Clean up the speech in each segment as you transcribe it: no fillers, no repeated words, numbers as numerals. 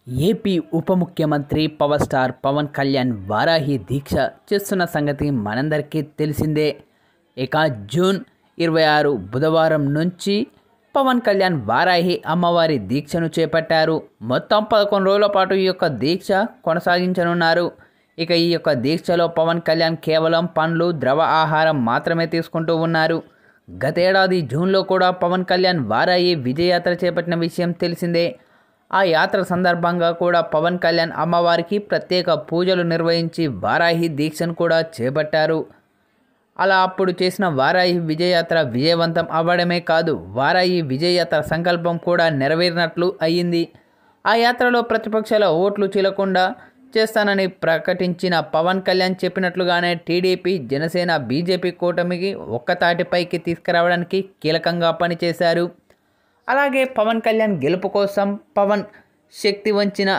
AP ఉప ముఖ్యమంత్రి power star Pawan Kalyan Varahi దీక్ష చేస్తున్న సంగతి మనందరికీ తెలిసిందే. ఇక జూన్ 26 బుధవారం నుంచి పవన్ కళ్యాణ్ వారాహి అమ్మవారి దీక్షను చేపట్టారు. మొత్తం 11 రోజుల పాటు ఈ యొక్క దీక్ష కొనసాగించనున్నారు. ఇక ఈ యొక్క దీక్షలో పవన్ కళ్యాణ్ కేవలం పండ్లు, ద్రవ ఆహారం మాత్రమే తీసుకుంటూ ఉన్నారు. గతేడాది జూన్లో కూడా పవన్ కళ్యాణ్ వారాహి విజయయాత్ర చేపట్టిన విషయం తెలిసిందే. ఆ యాత్ర సందర్భంగా కూడా పవన్ కళ్యాణ్ అమ్మవారికి ప్రత్యేక పూజలు నిర్వహించి వారాహి దీక్షను కూడా చేపట్టారు. అలా అప్పుడు చేసిన వారాహి విజయయాత్ర విజయవంతం అవ్వడమే కాదు, వారాహి విజయయాత్ర సంకల్పం కూడా నెరవేరినట్లు అయ్యింది. ఆ యాత్రలో ప్రతిపక్షాల ఓట్లు చీలకుండా చేస్తానని ప్రకటించిన పవన్ కళ్యాణ్ చెప్పినట్లుగానే టీడీపీ, జనసేన, బీజేపీ కూటమికి ఒక్కతాటిపైకి తీసుకురావడానికి కీలకంగా పనిచేశారు. అలాగే పవన్ కళ్యాణ్ గెలుపు కోసం పవన్ శక్తి వంచిన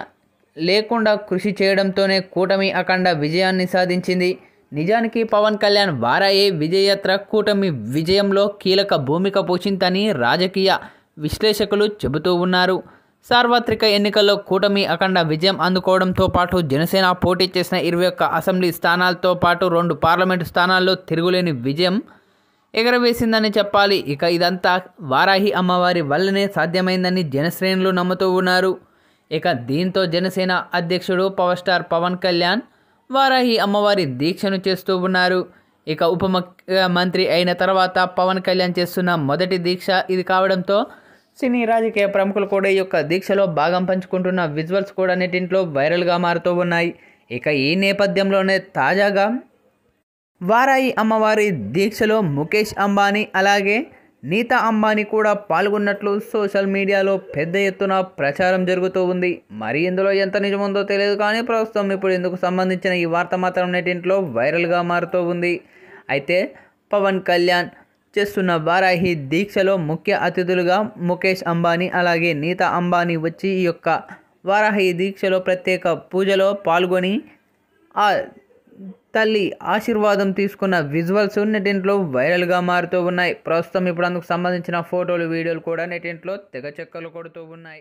లేకుండా కృషి చేయడంతోనే కూటమి అఖండ విజయాన్ని సాధించింది. నిజానికి పవన్ కళ్యాణ్ వారాహి విజయయాత్ర కూటమి విజయంలో కీలక భూమిక పోషిందని రాజకీయ విశ్లేషకులు చెబుతూ ఉన్నారు. సార్వత్రిక ఎన్నికల్లో కూటమి అఖండ విజయం అందుకోవడంతో పాటు జనసేన పోటీ చేసిన 21 అసెంబ్లీ స్థానాలతో పాటు 2 పార్లమెంటు స్థానాల్లో తిరుగులేని విజయం ఎగరవేసిందని చెప్పాలి. ఇక ఇదంతా వారాహి అమ్మవారి వల్లనే సాధ్యమైందని జనశ్రేణులు నమ్ముతూ ఉన్నారు. ఇక దీంతో జనసేన అధ్యక్షుడు పవర్ స్టార్ పవన్ కళ్యాణ్ వారాహి అమ్మవారి దీక్షను చేస్తూ ఉన్నారు. ఇక ఉప ముఖ్యమంత్రి అయిన తర్వాత పవన్ కళ్యాణ్ చేస్తున్న మొదటి దీక్ష ఇది కావడంతో సినీ రాజకీయ ప్రముఖులు కూడా ఈ యొక్క దీక్షలో భాగం పంచుకుంటున్న విజువల్స్ కూడా నెట్టింట్లో వైరల్గా మారుతూ ఉన్నాయి. ఇక ఈ నేపథ్యంలోనే తాజాగా వారాహి అమ్మవారి దీక్షలో ముఖేష్ అంబానీ అలాగే నీతా అంబానీ కూడా పాల్గొన్నట్లు సోషల్ మీడియాలో పెద్ద ఎత్తున ప్రచారం జరుగుతూ ఉంది. మరి ఇందులో ఎంత నిజముందో తెలియదు, కానీ ప్రస్తుతం ఇప్పుడు ఇందుకు సంబంధించిన ఈ వార్త మాత్రం నెట్టింట్లో వైరల్గా మారుతూ ఉంది. అయితే పవన్ కళ్యాణ్ చేస్తున్న వారాహి దీక్షలో ముఖ్య అతిథులుగా ముఖేష్ అంబానీ అలాగే నీతా అంబానీ వచ్చి ఈ యొక్క వారాహి దీక్షలో ప్రత్యేక పూజలో పాల్గొని ఆ తల్లి ఆశీర్వాదం తీసుకున్న విజువల్స్ నెట్టింట్లో వైరల్గా మారుతూ ఉన్నాయి. ప్రస్తుతం ఇప్పుడు అందుకు సంబంధించిన ఫోటోలు, వీడియోలు కూడా నెట్టింట్లో తెగ చెక్కలు కొడుతూ ఉన్నాయి.